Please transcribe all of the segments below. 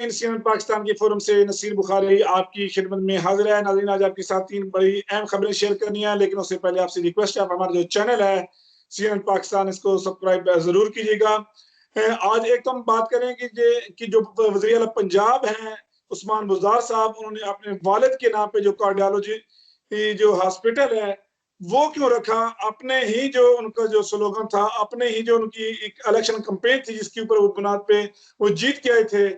CNN Pakistan के forum से नसीर बुखारी आपकी खिदमत में हाजिर है। नाज़रीन, आज आपके साथ 3 बड़ी अहम खबरें शेयर करनी है, लेकिन उससे पहले आपसे रिक्वेस्ट है, आप हमारा जो चैनल है सीएनएन पाकिस्तान, इसको सब्सक्राइब जरूर कीजिएगा। आज एक तो हम बात करें कि जो वज़ीर आला पंजाब हैं उस्मान बुज़दार साहब, उन्होंने अपने वालिद के नाम पे जो कार्डियोलॉजी जो हॉस्पिटल है वो क्यों रखा। अपने ही जो उनका जो स्लोगन था, अपने ही जो उनकी एक इलेक्शन कैंपेन थी जिसके ऊपर वो बुनियाद पे वो जीत के आए थे,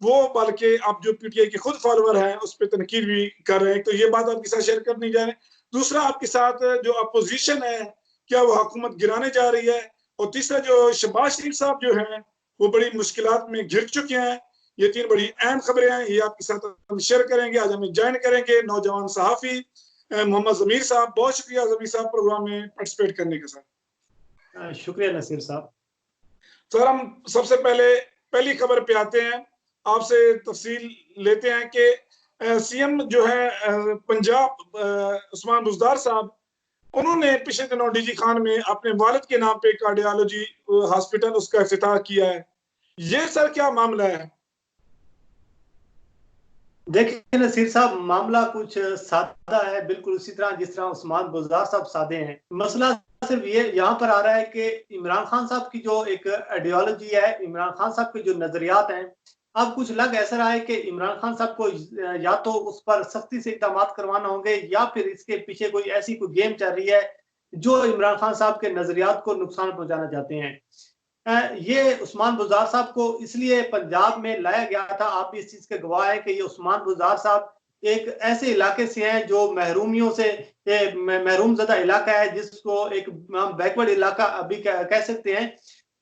वो बल्कि अब जो पीटीआई के खुद फॉलोअर हैं उस पर तनकीद भी कर रहे हैं। तो ये बात आपके साथ शेयर करनी जा रहे हैं। दूसरा, आपके साथ जो अपोजिशन है क्या वो हुकूमत गिराने जा रही है, और तीसरा जो शहबाज शरीफ साहब जो हैं वो बड़ी मुश्किलात में घिर चुके हैं। ये 3 बड़ी अहम खबरें हैं, ये आपके साथ हम शेयर करेंगे। आज हमें ज्वाइन करेंगे नौजवान सहाफ़ी मोहम्मद ज़मीर साहब। बहुत शुक्रिया ज़मीर साहब प्रोग्राम में पार्टिसिपेट करने के साथ। शुक्रिया नसीर साहब। सर, हम सबसे पहले पहली खबर पे आते हैं, आपसे तफसील लेते हैं कि सीएम जो है पंजाब उस्मान बुज़दार साहब, उन्होंने पिछले दिनों डीजी खान में अपने वालिद के नाम पे कार्डियोलॉजी हॉस्पिटल उसका इफ्तिताह किया है। ये सर क्या मामला है? देखिए नसीर साहब, मामला कुछ सादा है, बिल्कुल उसी तरह जिस तरह उस्मान बुज़दार साहब सादे हैं। मसला सिर्फ ये यहाँ पर आ रहा है कि इमरान खान साहब की जो एक आइडियोलॉजी है, इमरान खान साहब के जो नजरियात हैं, अब कुछ लग ऐसा रहा है कि इमरान खान साहब को या तो उस पर सख्ती से इक़दाम करवाना होंगे, या फिर इसके पीछे कोई ऐसी कोई गेम चल रही है जो इमरान खान साहब के नजरियात को नुकसान पहुंचाना चाहते हैं। ये उस्मान बुज़दार साहब को इसलिए पंजाब में लाया गया था, आप इस चीज के गवाह हैं कि ये उस्मान बुज़दार साहब एक ऐसे इलाके से हैं जो महरूमियों से महरूम ज़दा इलाका है, जिसको एक बैकवर्ड इलाका अभी कह सकते हैं।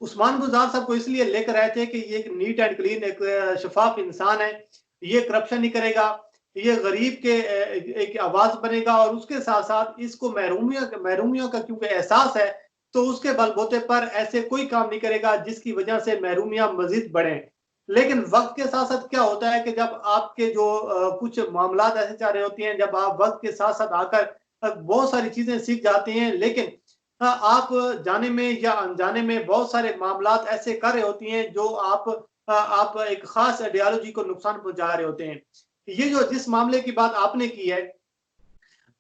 उस्मान बुज़दार साहब को इसलिए लेकर आए थे कि ये एक नीट एंड क्लीन, एक शफाफ इंसान है, ये करप्शन नहीं करेगा, ये गरीब के एक आवाज बनेगा, और उसके साथ साथ इसको महरूमियों का क्योंकि एहसास है, तो उसके बलबूते पर ऐसे कोई काम नहीं करेगा जिसकी वजह से महरूमियां मजीद बढ़े। लेकिन वक्त के साथ साथ क्या होता है कि जब आपके जो कुछ मामलात ऐसे चल रहे होते हैं, जब आप वक्त के साथ साथ आकर बहुत सारी चीजें सीख जाते हैं, लेकिन आप जाने में या अनजाने में बहुत सारे मामलात ऐसे कर रहे होती हैं जो आप एक खास आइडियोलॉजी को नुकसान पहुंचा रहे होते हैं। ये जो जिस मामले की बात आपने की है,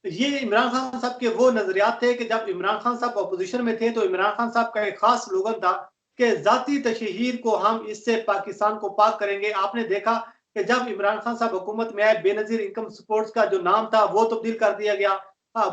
ये इमरान खान साहब के वो नजरियात थे कि जब इमरान खान साहब अपोजिशन में थे तो इमरान खान साहब का एक खास स्लोगन था कि जाती तशहीर को हम इससे पाकिस्तान को पाक करेंगे। आपने देखा कि जब इमरान खान साहब हुकूमत में आए, बेनजीर इनकम सपोर्ट्स का जो नाम था वो तब्दील कर दिया गया।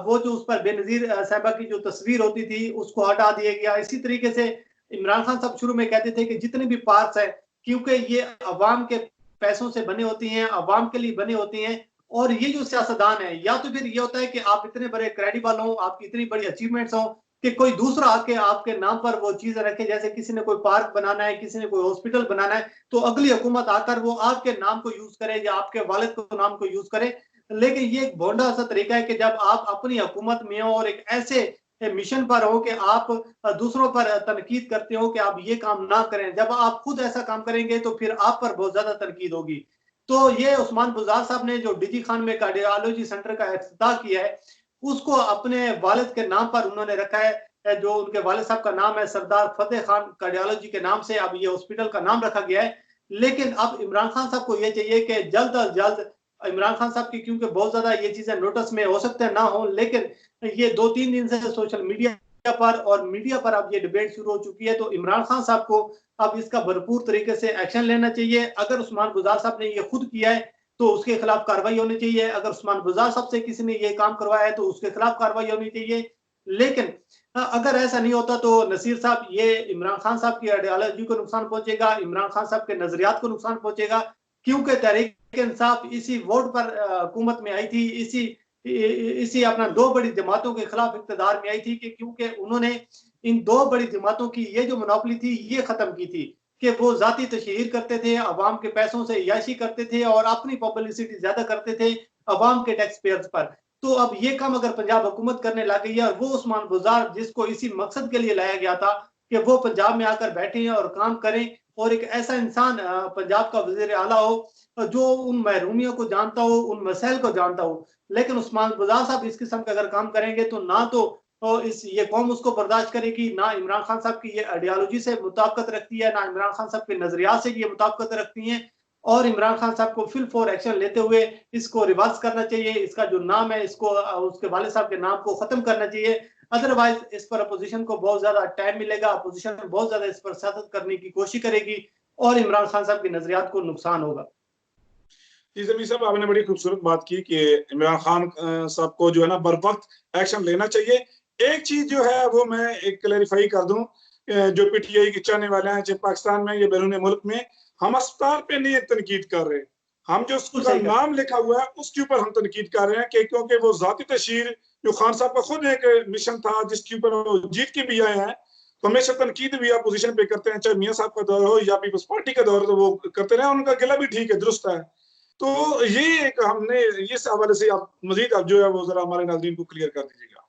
वो जो उस पर बेनजीर साहबा की जो तस्वीर होती थी उसको हटा दिया गया। इसी तरीके से इमरान खान साहब शुरू में कहते थे कि जितने भी पार्क्स है, क्योंकि ये अवाम के पैसों से बने होती हैं, अवाम के लिए बने होती हैं, और ये जो सियासतदान है, या तो फिर ये होता है कि आप इतने बड़े क्रेडिबल हो, आपकी इतनी बड़ी अचीवमेंट्स हो कि कोई दूसरा आके आपके नाम पर वो चीज रखे, जैसे किसी ने कोई पार्क बनाना है, किसी ने कोई हॉस्पिटल बनाना है, तो अगली हुकूमत आकर वो आपके नाम को यूज करे या आपके वालिद को नाम को यूज करे। लेकिन ये एक भोंडा सा तरीका है कि जब आप अपनी हुकूमत में हो और एक ऐसे मिशन पर हो कि आप दूसरों पर तनकीद करते हो कि आप ये काम ना करें, जब आप खुद ऐसा काम करेंगे तो फिर आप पर बहुत ज्यादा तनकीद होगी। तो ये उस्मान बुज़दार साहब ने जो डीजी खान में कार्डियोलॉजी सेंटर का इफ्तिताह किया है, उसको अपने वालिद के नाम पर उन्होंने रखा है। जो उनके वालिद साहब का नाम है सरदार फतेह खान, कार्डियोलॉजी के नाम से अब ये हॉस्पिटल का नाम रखा गया है। लेकिन अब इमरान खान साहब को ये चाहिए कि जल्द अज जल्द, इमरान खान साहब की क्योंकि बहुत ज्यादा ये चीजें नोटिस में हो सकते हैं ना हो, लेकिन ये 2-3 दिन से सोशल मीडिया पर और मीडिया पर अब ये डिबेट शुरू हो चुकी है, तो इमरान खान साहब को अब इसका भरपूर तरीके से एक्शन लेना चाहिए। अगर उस्मान बुज़दार साहब ने ये खुद किया है तो उसके खिलाफ कार्रवाई होनी चाहिए, अगर उस्मान बुज़दार साहब से किसी ने ये काम करवाया है तो उसके खिलाफ कार्रवाई होनी चाहिए। लेकिन अगर ऐसा नहीं होता तो नसीर साहब, ये इमरान खान साहब की आइडियोलॉजी को नुकसान पहुंचेगा, इमरान खान साहब के नजरियात को नुकसान पहुंचेगा, क्योंकि तहरीक इंसाफ इसी वोट पर हुकूमत में आई थी, इसी अपना 2 बड़ी जमातों के खिलाफ इक़्तिदार में आई थी कि क्योंकि उन्होंने इन 2 बड़ी जमातों की ये जो मोनोपोली थी ये खत्म की थी कि वो जाती तशहीर करते थे, अवाम के पैसों से याशी करते थे और अपनी पब्लिसिटी ज्यादा करते थे अवाम के टैक्स पेयर्स पर। तो अब ये काम अगर पंजाब हुकूमत करने लग गई है, और वो उस्मान बुज़दार जिसको इसी मकसद के लिए लाया गया था कि वो पंजाब में आकर बैठे और काम करें, और एक ऐसा इंसान पंजाब का वजीर आला हो जो उन महरूमियों को जानता हो, उन मसाइल को जानता हो। लेकिन उस्मान बुज़दार साहब इस किस्म का अगर काम करेंगे तो ना तो इस ये कौम उसको बर्दाश्त करेगी, ना इमरान खान साहब की ये आइडियोलॉजी से मुताबिकत रखती है, ना इमरान खान साहब के नजरियात से ये मुताबिकत रखती हैं, और इमरान खान साहब को फुल फॉर एक्शन लेते हुए इसको रिवर्स करना चाहिए, इसका जो नाम है इसको उसके वालिद साहब के नाम को खत्म करना चाहिए। अदरवाइज इस पर अपोजिशन को बहुत ज्यादा टाइम मिलेगा, अपोजिशन बहुत ज्यादा इस पर सियासत करने की कोशिश करेगी और इमरान खान साहब की नजरियात को नुकसान होगा। जी जमीर साहब, आपने बड़ी खूबसूरत बात की कि इमरान खान साहब को जो है ना बर वक्त एक्शन लेना चाहिए। एक चीज जो है वो मैं एक क्लैरिफाई कर दूं, जो पीटीआई के चाहने वाले हैं चाहे पाकिस्तान में या बैरून मुल्क में, हम अस्पताल पे नहीं तनकीद कर रहे, हम जो उसका नाम लिखा हुआ है उसके ऊपर हम तनकीद कर रहे हैं कि क्योंकि वो जाती तशहीर जो खान साहब का खुद एक मिशन था जिसके ऊपर वो जीत के भी आए हैं, तो हमेशा तनकीद भी अपोजिशन पे करते हैं, चाहे मियाँ साहब का दौर हो या पीपल्स पार्टी का दौर, तो वो करते रहे, उनका गिला भी ठीक है, दुरुस्त है। तो ये एक हमने इस हवाले से आप मजीद आप जो है वो जरा हमारे नाज़रीन को क्लियर कर दीजिएगा।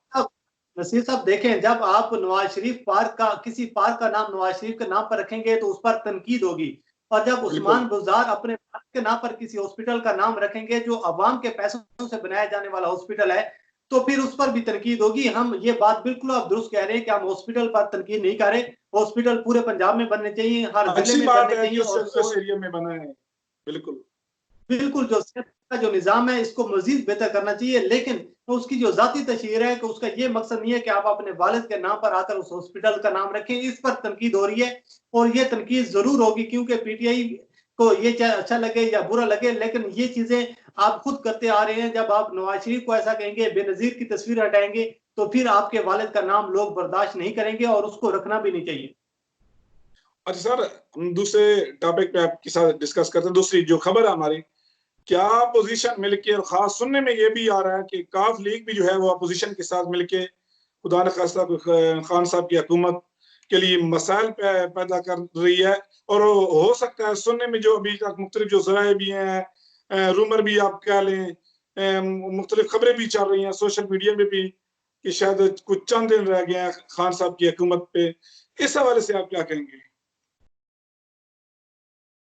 नसीर साहब देखें, जब आप नवाज शरीफ पार्क का किसी पार्क का नाम नवाज शरीफ के नाम पर रखेंगे तो उस पर तनकीद होगी, और जब उस्मान बुज़दार अपने पार्क के नाम पर किसी हॉस्पिटल का नाम रखेंगे जो अवाम के पैसों से बनाया जाने वाला हॉस्पिटल है, तो फिर उस पर भी तनकीद होगी। हम ये बात बिल्कुल आप दुरुस्त कह रहे हैं कि हम हॉस्पिटल पर तनकीद नहीं कर रहे, हॉस्पिटल पूरे पंजाब में बनने चाहिए, हर जिले में बनने चाहिए और एरिया में बना है। बिल्कुल बिल्कुल जो सेहत का जो निज़ाम है इसको मजीद बेहतर करना चाहिए, लेकिन तो उसकी जो जाती तशहीर है कि उसका ये मकसद नहीं है कि आप अपने वालिद के नाम पर आकर उस हॉस्पिटल का नाम रखें, इस पर तनकीद हो रही है और ये तनकीद जरूर होगी, क्योंकि पीटीआई को ये चाहे अच्छा लगे या बुरा लगे, लेकिन ये चीजें आप खुद करते आ रहे हैं। जब आप नवाज शरीफ को ऐसा कहेंगे, बेनजीर की तस्वीर हटाएंगे, तो फिर आपके वालिद का नाम लोग बर्दाश्त नहीं करेंगे और उसको रखना भी नहीं चाहिए। अच्छा सर, हम दूसरे टॉपिक पे आपके साथ डिस्कस करते हैं। दूसरी जो खबर है हमारी, क्या अपोजिशन मिलके, और खास सुनने में ये भी आ रहा है कि काफ लीग भी जो है वो अपोजिशन के साथ मिलके खुदा न खास्ता खान साहब की हुकूमत के लिए मसाइल पैदा कर रही है, और हो सकता है सुनने में जो अभी तक मुख्तलिफ जो जराए भी हैं, रूमर भी आप कह लें, मुख्तलिफ खबरें भी चल रही हैं सोशल मीडिया में भी कि शायद कुछ चंद दिन रह गए हैं खान साहब की हुकूमत पे। इस हवाले से आप क्या कहेंगे?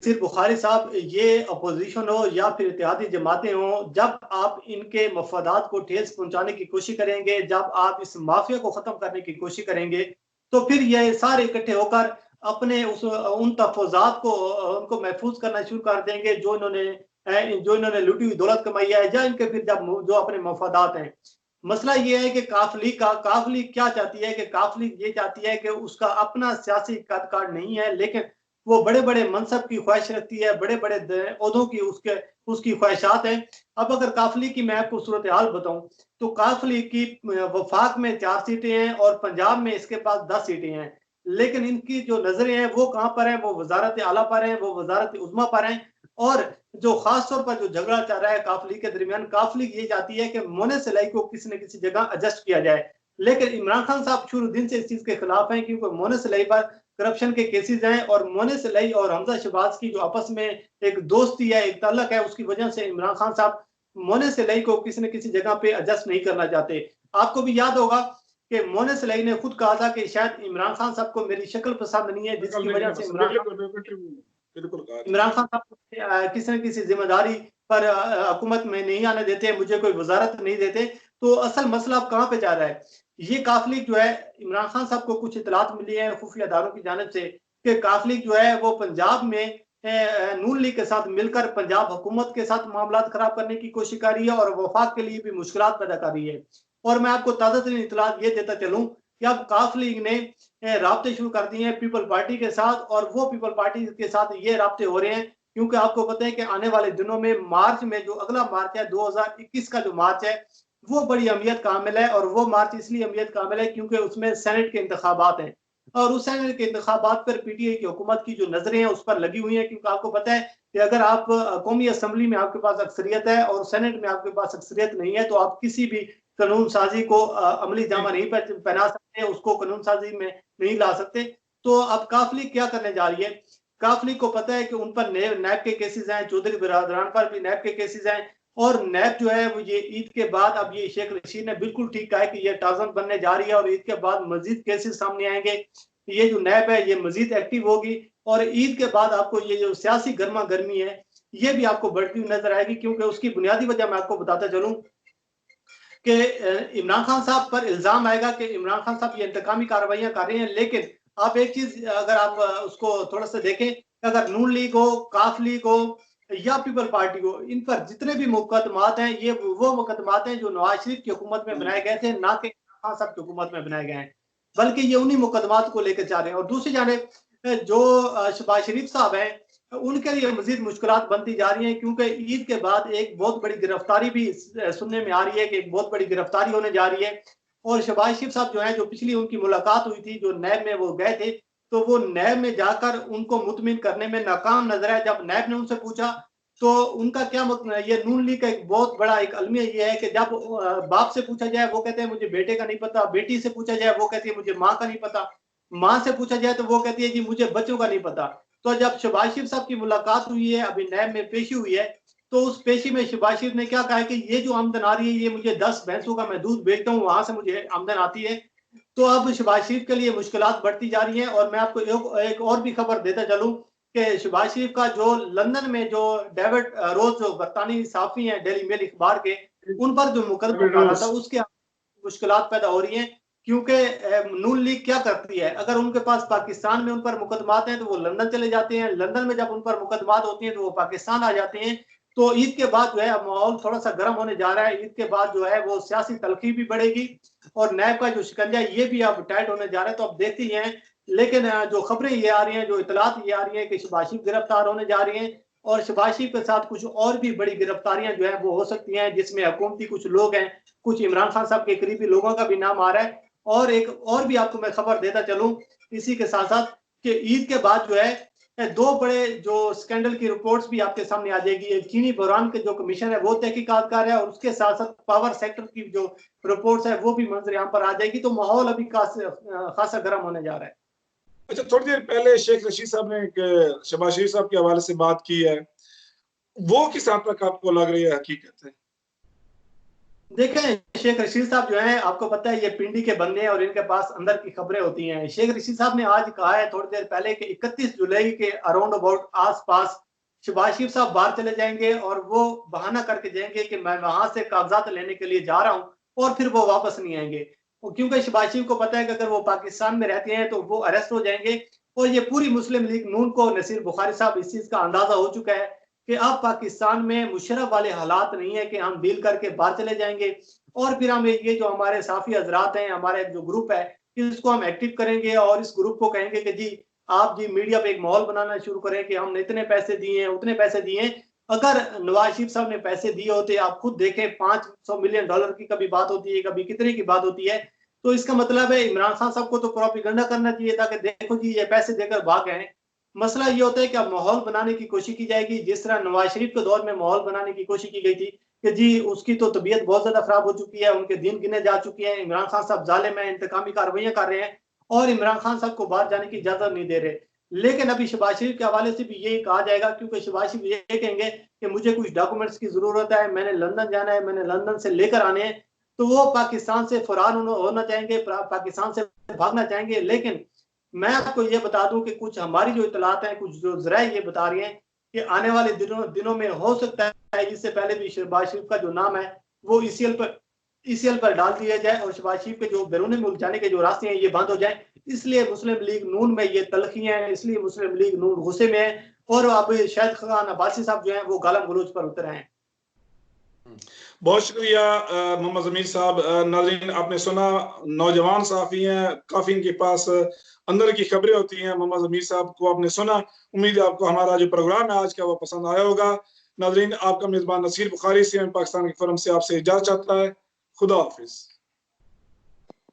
सिर्फ बुखारी साहब, ये अपोजिशन हो या फिर इत्तेहादी जमातें हो, जब आप इनके मफादात को ठेस पहुंचाने की कोशिश करेंगे, जब आप इस माफिया को खत्म करने की कोशिश करेंगे, तो फिर ये सारे इकट्ठे होकर अपने उन तहफात को उनको महफूज करना शुरू कर देंगे जो इन्होंने लूटी हुई दौलत कमाई है, या इनके फिर जब जो अपने मफादात हैं। मसला ये है कि काफ लीग क्या चाहती है, कि काफ लीग ये चाहती है कि उसका अपना सियासी कद काट नहीं है, लेकिन वो बड़े बड़े मनसब की ख्वाहिश रखती है, बड़े बड़े ओहदों की उसकी ख्वाहिशात हैं। अब अगर काफली की मैं आपको सूरत हाल बताऊं, तो काफली की वफाक में 4 सीटें हैं और पंजाब में इसके पास 10 सीटें हैं, लेकिन इनकी जो नजरें हैं वो कहां पर है, वो वजारत आला पर है, वो वजारत उज़्मा पर है। और जो खास तौर पर जो झगड़ा चल रहा है काफली के दरमियान, काफली ये चाहती है कि मोने सिलाई को किसी न किसी जगह एडजस्ट किया जाए, लेकिन इमरान खान साहब शुरू दिन से इस चीज के खिलाफ हैं, क्योंकि मोने सिलाई पर करप्शन के केसेस हैं और मोने सिलाई और हमजा शहबाज की जो आपस में एक दोस्ती है, एक ताल्लुक है, उसकी वजह से इमरान खान साहब मोने सिलाई को किसी न किसी जगह पे एडजस्ट नहीं करना चाहते। आपको भी याद होगा कि मोने सिलाई ने खुद कहा था कि शायद इमरान खान साहब को मेरी शक्ल पसंद नहीं है, जिसकी वजह से इमरान खान साहब किसी न किसी जिम्मेदारी पर हुकूमत में नहीं आने देते, मुझे कोई वजारत नहीं देते। तो असल मसला अब कहाँ पे जा रहा है? ये काफली जो है, इमरान खान साहब को कुछ इतलात मिली है खुफिया इदारों की जानिब से कि काफली जो है वो पंजाब में नून लीग के साथ मिलकर पंजाब हुकूमत के साथ मामला खराब करने की कोशिश कर रही है और वफाक के लिए भी मुश्किल पैदा कर रही है। और मैं आपको ताज़ा तरीन इतलात ये देता चलूँ कि अब काफ लीग ने राब्ते शुरू कर दिए हैं पीपल पार्टी के साथ, और वो पीपल पार्टी के साथ ये राब्ते हो रहे हैं क्योंकि आपको पता है कि आने वाले दिनों में मार्च में, जो अगला मार्च है 2021 का जो मार्च है, वो बड़ी अहमियत का हामिल है। और वो मार्च इसलिए अहमियत का हामिल है क्योंकि उसमें सेनेट के इंतखाबात हैं, और उस सेनेट के इंतखाबात पर पीटीआई की हुकूमत की जो नजरें हैं उस पर लगी हुई हैं, क्योंकि आपको पता है कि अगर आप कौमी असम्बली में आपके पास अक्सरियत है और सेनेट में आपके पास अक्सरियत नहीं है, तो आप किसी भी कानून साजी को अमली जामा नहीं पहना सकते, उसको कानून साजी में नहीं ला सकते। तो अब काफली क्या करने जा रही है? काफली को पता है कि उन पर नैब के केसेस हैं, चौधरी बिरादरान पर भी नैब के केसेस हैं, और नैब जो है वो ये ईद के बाद, अब ये शेख रशीद ने बिल्कुल ठीक कहा है कि ये टाजन बनने जा रही है और ईद के बाद मजीद केसेस सामने आएंगे। ये जो नैब है ये मजीद एक्टिव होगी और ईद के बाद आपको ये जो सियासी गर्मा गर्मी है ये भी आपको बढ़ती हुई नजर आएगी, क्योंकि उसकी बुनियादी वजह मैं आपको बताता चलूं कि इमरान खान साहब पर इल्जाम आएगा कि इमरान खान साहब ये इंतकामी कार्रवाइयां कर रहे हैं। लेकिन आप एक चीज अगर आप उसको थोड़ा सा देखें, अगर नून लीग हो, काफ लीग हो या पीपल पार्टी को, इन पर जितने भी मुकदमात हैं ये वो मुकदमात हैं जो नवाज शरीफ की हुकूमत में बनाए गए थे, ना कि खान साहब की हुकूमत में बनाए गए हैं, बल्कि ये उन्हीं मुकदमात को लेकर जा रहे हैं। और दूसरी जानिब जो शहबाज शरीफ साहब हैं उनके लिए मजीद मुश्किलात बनती जा रही हैं, क्योंकि ईद के बाद एक बहुत बड़ी गिरफ्तारी भी सुनने में आ रही है कि एक बहुत बड़ी गिरफ्तारी होने जा रही है। और शहबाज शरीफ साहब जो है, जो पिछली उनकी मुलाकात हुई थी, जो नैब में वो गए थे, तो वो नैब में जाकर उनको मुतमिन करने में नाकाम नजर आए। जब नैब ने उनसे पूछा तो उनका क्या मतलब, ये नून लीग का एक बहुत बड़ा एक अलमिया ये है कि जब बाप से पूछा जाए वो कहते हैं मुझे बेटे का नहीं पता, बेटी से पूछा जाए वो कहती है मुझे माँ का नहीं पता, माँ से पूछा जाए तो वो कहती है जी मुझे बच्चों का नहीं पता। तो जब शहबाज शरीफ साहब की मुलाकात हुई है, अभी नैब में पेशी हुई है, तो उस पेशी में शहबाज शरीफ ने क्या कहा है कि ये जो आमदन आ रही है ये मुझे 10 भैंसों का मैं दूध बेचता हूँ, वहां से मुझे आमदन आती है। तो अब शहबाज शरीफ के लिए मुश्किलात बढ़ती जा रही हैं। और मैं आपको एक और भी खबर देता चलूं कि शहबाज शरीफ का जो लंदन में जो डेविड रोज, जो बरतानी सहाफी हैं डेली मेल अखबार के, उन पर जो मुकदमा चल रहा था उसके मुश्किलात पैदा हो रही हैं। क्योंकि नून लीग क्या करती है, अगर उनके पास पाकिस्तान में उन पर मुकदमात हैं तो वो लंदन चले जाते हैं, लंदन में जब उन पर मुकदमात होती हैं तो वो पाकिस्तान आ जाते हैं। तो ईद के बाद जो है अब माहौल थोड़ा सा गर्म होने जा रहा है, ईद के बाद जो है वो सियासी तलखी भी बढ़ेगी और नैब का जो शिकंजा है ये भी अब टाइट होने जा रहा है। तो अब देखते ही हैं। लेकिन जो खबरें ये आ रही हैं, जो इतलात ये आ रही हैं कि शहबाज शरीफ गिरफ्तार होने जा रही हैं, और शहबाज शरीफ के साथ कुछ और भी बड़ी गिरफ्तारियां जो है वो हो सकती हैं, जिसमें हुकूमती कुछ लोग हैं, कुछ इमरान खान साहब के करीबी लोगों का भी नाम आ रहा है। और एक और भी आपको मैं खबर देता चलूं इसी के साथ साथ कि ईद के बाद जो है दो बड़े जो स्कैंडल की रिपोर्ट्स भी आपके सामने आ जाएगी। एक चीनी बहरान के जो कमीशन है वो तहकीकात कर रहा है, और उसके साथ साथ पावर सेक्टर की जो रिपोर्ट्स है वो भी मंजर यहाँ पर आ जाएगी। तो माहौल अभी खासा गर्म होने जा रहा है। अच्छा, थोड़ी देर पहले शेख रशीद साहब ने शहबाज शरीफ साहब के हवाले से बात की है, वो किस हद तक आपको लग रही है हकीकत है? देखें, शेख रशीद साहब जो हैं, आपको पता है ये पिंडी के बंदे हैं और इनके पास अंदर की खबरें होती हैं। शेख रशीद साहब ने आज कहा है थोड़ी देर पहले कि 31 जुलाई के अराउंड अबाउट आसपास शहबाज शरीफ साहब बाहर चले जाएंगे और वो बहाना करके जाएंगे कि मैं वहां से कागजात लेने के लिए जा रहा हूं, और फिर वो वापस नहीं आएंगे। क्योंकि शहबाज शरीफ को पता है कि अगर वो पाकिस्तान में रहते हैं तो वो अरेस्ट हो जाएंगे। और ये पूरी मुस्लिम लीग नून को, नसीर बुखारी साहब, इस चीज का अंदाजा हो चुका है कि अब पाकिस्तान में मुशर्रफ वाले हालात नहीं है कि हम डील करके बाहर चले जाएंगे और फिर हम ये जो हमारे साफी हजरात हैं, हमारा जो ग्रुप है, इसको हम एक्टिव करेंगे और इस ग्रुप को कहेंगे कि जी आप जी मीडिया पे एक माहौल बनाना शुरू करें कि हमने इतने पैसे दिए हैं, उतने पैसे दिए हैं। अगर नवाज शरीफ साहब ने पैसे दिए होते, आप खुद देखें, $500 मिलियन की कभी बात होती है, कभी कितने की बात होती है, तो इसका मतलब है इमरान खान साहब को तो प्रोपेगेंडा करना चाहिए था कि देखो जी ये पैसे देकर भाग गए। मसला ये होता है कि अब माहौल बनाने की कोशिश की जाएगी, जिस तरह नवाज शरीफ के दौर में माहौल बनाने की कोशिश की गई थी कि जी उसकी तो तबीयत बहुत ज्यादा खराब हो चुकी है, उनके दिन गिने जा चुके हैं, इमरान खान साहब जालिम है, इंतकामी कार्रवाइयां कर रहे हैं और इमरान खान साहब को बाहर जाने की इजाजत नहीं दे रहे। लेकिन अभी शहबाज शरीफ के हवाले से भी यही कहा जाएगा, क्योंकि शहबाज शरीफ ये कहेंगे कि मुझे कुछ डॉक्यूमेंट्स की जरूरत है, मैंने लंदन जाना है, मैंने लंदन से लेकर आने हैं। तो वो पाकिस्तान से फरार होना चाहेंगे, पाकिस्तान से भागना चाहेंगे। लेकिन मैं आपको ये बता दूं कि कुछ हमारी जो इतलात हैं, कुछ जो जराए ये बता रही हैं कि आने वाले दिनों में हो सकता है, इससे पहले भी शहबाज शरीफ का जो नाम है वो ईसीएल पर डाल दिया जाए और शहबाज शरीफ के जो बैरून मुल्क जाने के जो रास्ते हैं ये बंद हो जाए। इसलिए मुस्लिम लीग नून में ये तलखियां हैं, इसलिए मुस्लिम लीग नून गुस्से में है और अब शाहिद खान अब्बासी साहब जो है वो गालम गलोच पर उतर आए हैं। बहुत शुक्रिया मोहम्मद ज़मीर साहब। नाज़रीन, आपने सुना, नौजवान साफ़ी हैं, काफ़ी इनके पास अंदर की खबरें होती हैं। मोहम्मद ज़मीर साहब को आपने सुना। उम्मीद है आपको हमारा जो प्रोग्राम है आज का वो पसंद आया होगा। नाज़रीन, आपका मेज़बान नसीर बुखारी, CNN पाकिस्तान के फोरम से आपसे इजाज़त चाहता है। खुदा हाफिज़।